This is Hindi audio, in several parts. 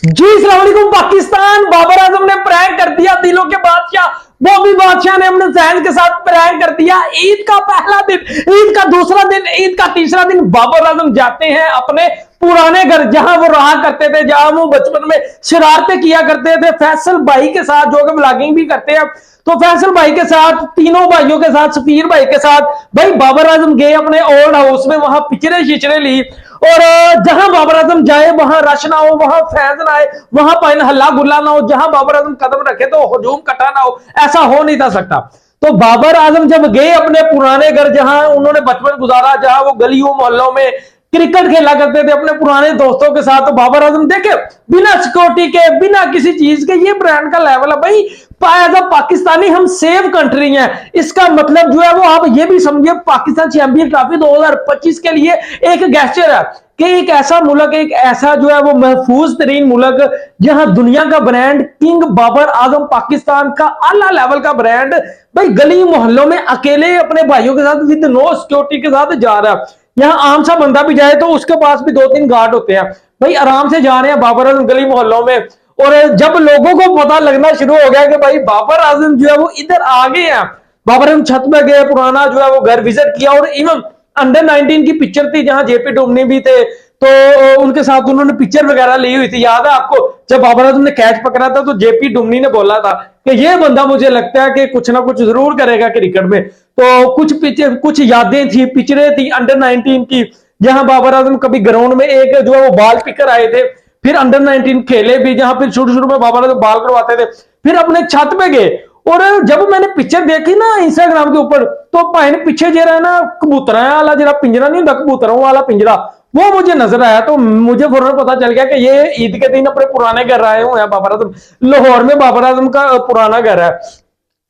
जी अस्सलाम वालेकुम। पाकिस्तान, बाबर आजम ने प्रैंक कर दिया दिलों के बादशाह बॉबी बादशाह ने अपने फैंस के साथ प्रैंक कर दिया। ईद का पहला दिन, ईद का दूसरा दिन, ईद का तीसरा दिन बाबर आजम जाते हैं अपने पुराने घर जहां वो रहा करते थे, जहां वो बचपन में शरारतें किया करते थे फैसल भाई के साथ, जो कि ब्लॉगिंग भी करते हैं। तो फैसल भाई के साथ, तीनों भाइयों के साथ, सफीर भाई के साथ भाई बाबर आजम गए अपने ओल्ड हाउस में, वहां पिक्चरें शिचरे ली। और जहां बाबर आजम जाए वहां रश ना हो, वहां फैंस ना आए, वहां पर हल्ला गुल्ला ना हो, जहां बाबर आजम कदम रखे तो हजूम कटा ना हो, ऐसा हो नहीं था सकता। तो बाबर आजम जब गए अपने पुराने घर, जहां उन्होंने बचपन गुजारा, जहां वो गलियों मोहल्लों में क्रिकेट खेला करते थे अपने पुराने दोस्तों के साथ, तो बाबर आजम देखे बिना सिक्योरिटी के, बिना किसी चीज के, ये ब्रांड का लेवल है भाई। एज अ पाकिस्तानी हम सेव कंट्री हैं, इसका मतलब जो है वो आप ये भी समझिए पाकिस्तान चैंपियन ट्रॉफी 2025 के लिए एक गेस्चर है कि एक ऐसा मुल्क, एक ऐसा जो है वो महफूज तरीन मुल्क, जहां दुनिया का ब्रांड किंग बाबर आजम, पाकिस्तान का आला लेवल का ब्रांड भाई गली मोहल्लों में अकेले अपने भाइयों के साथ विद नो सिक्योरिटी के साथ जा रहा है। यहाँ आम सा बंदा भी जाए तो उसके पास भी 2-3 गार्ड होते हैं भाई, आराम से जा रहे हैं बाबर आजम गली मोहल्लों में। और जब लोगों को पता लगना शुरू हो गया कि भाई बाबर आजम जो है वो इधर आ गए हैं, बाबर आजम छत में गए, पुराना जो है वो घर विजिट किया, और इवन अंडर 19 की पिक्चर थी जहां जेपी डुमनी भी थे, तो उनके साथ उन्होंने पिक्चर वगैरह ली हुई थी। याद है आपको जब बाबर आजम ने कैच पकड़ा था तो जेपी डुमनी ने बोला था कि ये बंदा मुझे लगता है कि कुछ ना कुछ जरूर करेगा क्रिकेट में। तो कुछ पिक्चर, कुछ यादें थी, पिक्चरें थी अंडर 19 की, जहां बाबर आजम कभी ग्राउंड में एक जो है वो बाल पिकर आए थे, फिर अंडर 19 खेले भी, जहां फिर शुरू शुरू में बाबर आजम बाल करवाते थे, फिर अपने छत पे गए। और जब मैंने पिक्चर देखी ना इंस्टाग्राम के ऊपर, तो भाई ने पीछे जो है ना कबूतर वाला जरा पिंजरा नहीं होता, कबूतरों वाला पिंजरा, वो मुझे नजर आया। तो मुझे फौरन पता चल गया कि ये ईद के दिन अपने पुराने घर आए हुए हैं बाबर आजम। लाहौर में बाबर आजम का पुराना घर है,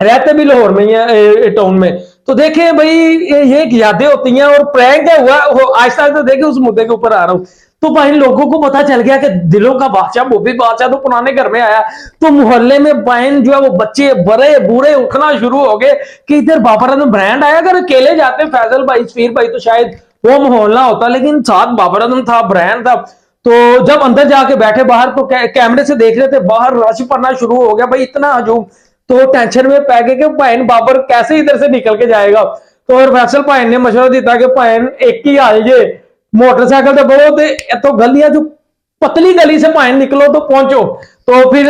रहते भी लाहौर में ही है टाउन में। तो देखे भाई ये यादें होती हैं। और प्रैंक क्या हुआ आहिस्ता आहिस्ता देखे उस मुद्दे के ऊपर आ रहा हूं, तो भाई लोगों को पता चल गया कि दिलों का बादशाह बॉबी बादशाह तो पुराने घर में आया। तो मोहल्ले में बहन जो है वो बच्चे बड़े बूढ़े उठना शुरू हो गए कि इधर बाबर आजम ब्रांड आया। अगर अकेले जाते फैजल भाई, सफीर भाई, तो शायद वो माहौल ना होता, लेकिन साथ बाबर आजम था, ब्रांड था। तो जब अंदर जाके बैठे बाहर, तो कैमरे से देख रहे थे, बाहर रश पड़ना शुरू हो गया भाई, इतना हजूम। तो टेंशन में पै गए कि भाई बाबर कैसे इधर से निकल के जाएगा। तो और फैसल भाई ने मशवरा दिया कि भाई एक ही आ जाइए, मोटरसाइकिल तो बढ़ो, तो गलियां जो पतली गली से भाई निकलो तो पहुंचो। तो फिर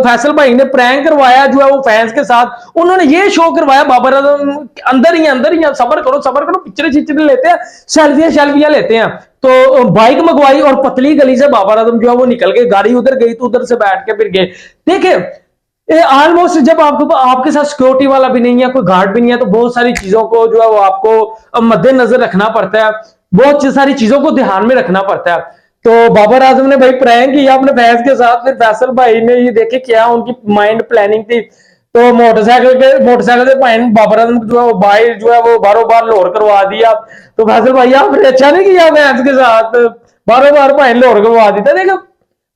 फैसल भाई ने प्रैंक करवाया जो है वो फैंस के साथ, उन्होंने ये शो करवाया बाबर आजम अंदर ही सबर करो पिक्चरें चिच्चरे लेते हैं, सेल्फियां लेते हैं। तो बाइक मंगवाई और पतली गली से बाबर आजम जो है वो निकल गए, गाड़ी उधर गई तो उधर से बैठ के फिर गए। देखे ऑलमोस्ट जब आपको आपके साथ सिक्योरिटी वाला भी नहीं है, कोई गार्ड भी नहीं है, तो बहुत सारी चीजों को जो है वो आपको मद्देनजर रखना पड़ता है, बहुत सारी चीजों को ध्यान में रखना पड़ता है। तो बाबर आजम ने भाई प्रैंक किया अपने फैंस के साथ, फिर फैसल भाई ने ये देखे क्या उनकी माइंड प्लानिंग थी। तो मोटरसाइकिल से भाई बाबर आजम जो है वो भाई जो है वो बारों बार लोड करवा दिया। तो फैसल भाई आपने अच्छा नहीं किया फैंस के साथ, बारों बार भाई लोड करवा दिया। देखो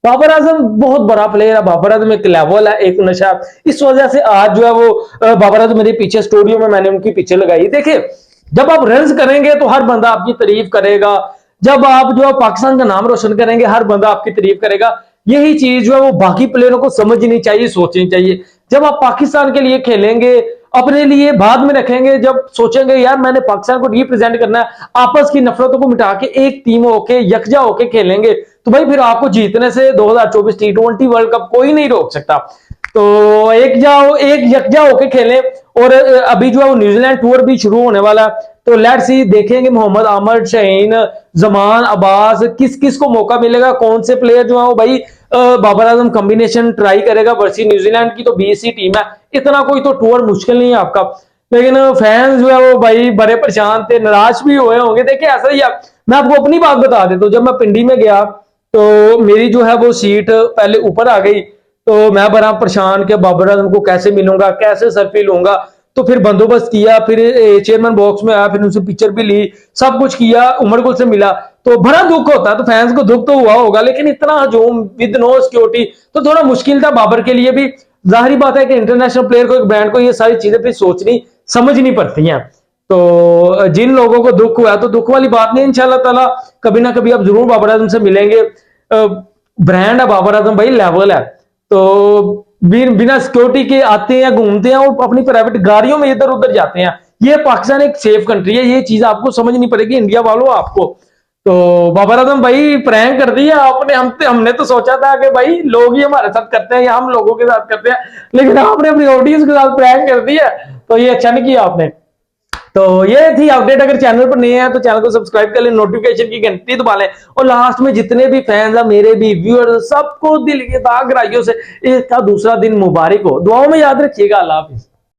बाबर आजम बहुत बड़ा प्लेयर है, बाबर आजम एक लेवल है, एक नशा। इस वजह से आज जो है वो बाबर आजम मेरे पीछे स्टूडियो में मैंने उनकी पिक्चर लगाई। देखिए जब आप रन्स करेंगे तो हर बंदा आपकी तारीफ करेगा, जब आप जो है पाकिस्तान का नाम रोशन करेंगे हर बंदा आपकी तारीफ करेगा। यही चीज जो है वो बाकी प्लेयरों को समझनी चाहिए, सोचनी चाहिए। जब आप पाकिस्तान के लिए खेलेंगे, अपने लिए बाद में रखेंगे, जब सोचेंगे यार मैंने पाकिस्तान को रिप्रेजेंट करना है, आपस की नफरतों को मिटा के एक टीम होके यकजा होके खेलेंगे, तो भाई फिर आपको जीतने से 2024 T20 वर्ल्ड कप कोई नहीं रोक सकता। तो एक यकजा होके खेलें। और अभी जो है वो न्यूजीलैंड टूर भी शुरू होने वाला है, तो लेट्स सी, देखेंगे मोहम्मद आमर, शाहीन, जमान, अब्बास, किस किस को मौका मिलेगा, कौन से प्लेयर जो है वो भाई बाबर आजम कॉम्बिनेशन ट्राई करेगा वर्सेस न्यूजीलैंड की। तो 20 टीम है, इतना कोई तो टूर मुश्किल नहीं है आपका। लेकिन फैंस जो है वो भाई बड़े परेशान थे, नाराज भी हुए होंगे। देखिए ऐसा ही है, मैं आपको अपनी बात बता देता हूँ। जब मैं पिंडी में गया तो मेरी जो है वो सीट पहले ऊपर आ गई, तो मैं बड़ा परेशान कि बाबर आजम को कैसे मिलूंगा, कैसे सेल्फी लूंगा। तो फिर बंदोबस्त किया, फिर चेयरमैन बॉक्स में आया, फिर उनसे पिक्चर भी ली, सब कुछ किया, उमर गुल से मिला। तो बड़ा दुख होता है, तो फैंस को दुख तो हुआ होगा, लेकिन इतना हजूम विद नो सिक्योरिटी तो थोड़ा मुश्किल था बाबर के लिए भी। जाहिर बात है कि इंटरनेशनल प्लेयर को, एक ब्रांड को, ये सारी चीजें फिर सोचनी समझनी पड़ती हैं। तो जिन लोगों को दुख हुआ तो दुख वाली बात नहीं, इंशाल्लाह ताला कभी ना कभी आप जरूर बाबर आजम से मिलेंगे। ब्रांड है बाबर आजम भाई, लेवल है। तो बिना सिक्योरिटी के आते हैं, घूमते हैं, वो अपनी प्राइवेट गाड़ियों में इधर उधर जाते हैं। ये पाकिस्तान एक सेफ कंट्री है, ये चीज आपको समझनी पड़ेगी इंडिया वालों आपको। तो बाबर आजम भाई प्रैंक कर दिया आपने, हमने तो सोचा था कि भाई लोग ही हमारे साथ करते हैं या हम लोगों के साथ करते हैं, लेकिन आपने अपनी ऑडियंस के साथ प्रैंक कर दिया, तो ये अच्छा नहीं किया आपने। तो ये थी अपडेट। अगर चैनल पर नए हैं तो चैनल को सब्सक्राइब कर लें, नोटिफिकेशन की घंटी दबा लें, और लास्ट में जितने भी फैंस हैं मेरे भी व्यूअर्स सबको दिल के दाग गहराइयों से इसका दूसरा दिन मुबारक हो, दुआओं में याद रखिएगा। अल्लाह हाफिज।